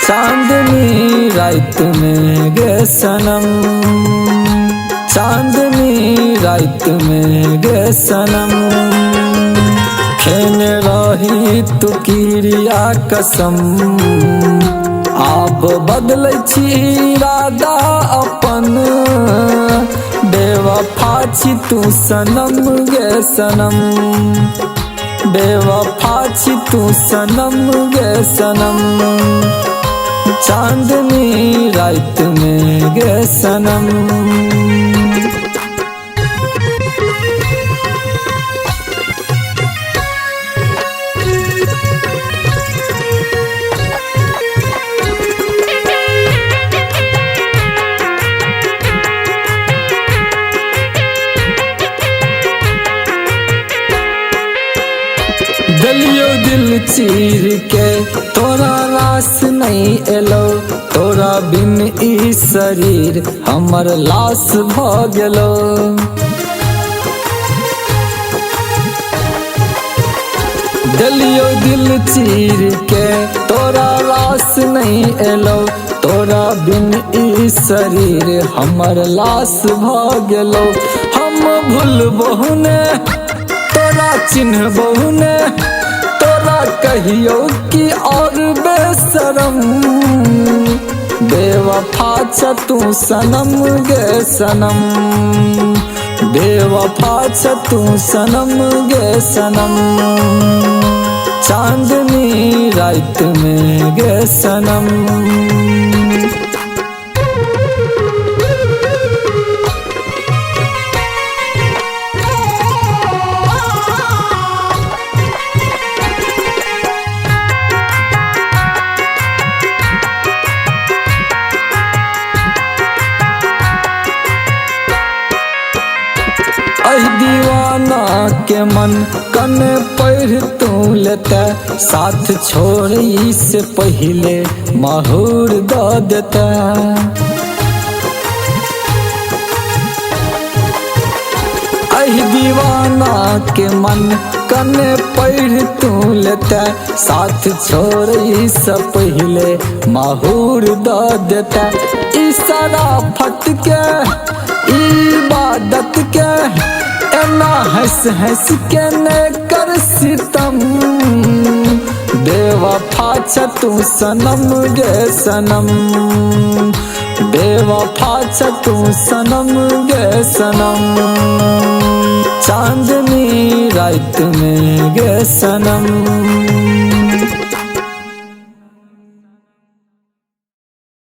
चांदनी रात में गे सनम, चांदनी रात में गे सनम, खेने रही तू किरिया कसम, आप बदलै छी इरादा अपन, बेवफा छी तू सनम गे सनम, बेवफा छी तू सनम गे सनम, चांदनी रात में गे सनम। दलियो दिल चीर के तोरा रास नहीं एलो, तोरा बिन ई शरीर हमर लाश भ गेलो। दलियो दिल चीर के तोरा रास नहीं एलो, तोरा बिन ई शरीर हमर लाश भ गेलो। हम भूलबहु ने तोरा चिन्हबहु ने, तोरा कहियो कि और बेशरम, बेवफा छ तू सनम गे सनम, बेवफा छ तू सनम गे सनम, चांदनी रात में गे सनम। दीवाना के मन कन पैर तू लेता, साथ छोड़ी से पहले माहूर द देता। दीवाना के मन कन पैर तू लेता, साथ छोड़ी से पहले माहूर द देता। इशारा फटके इबादत के एना हंस हंस के ने कर सितम, बेवफा छ तू सनम गे सनम, बेवफा छ तू सनम गे सनम, चांदनी रात में गे सनम।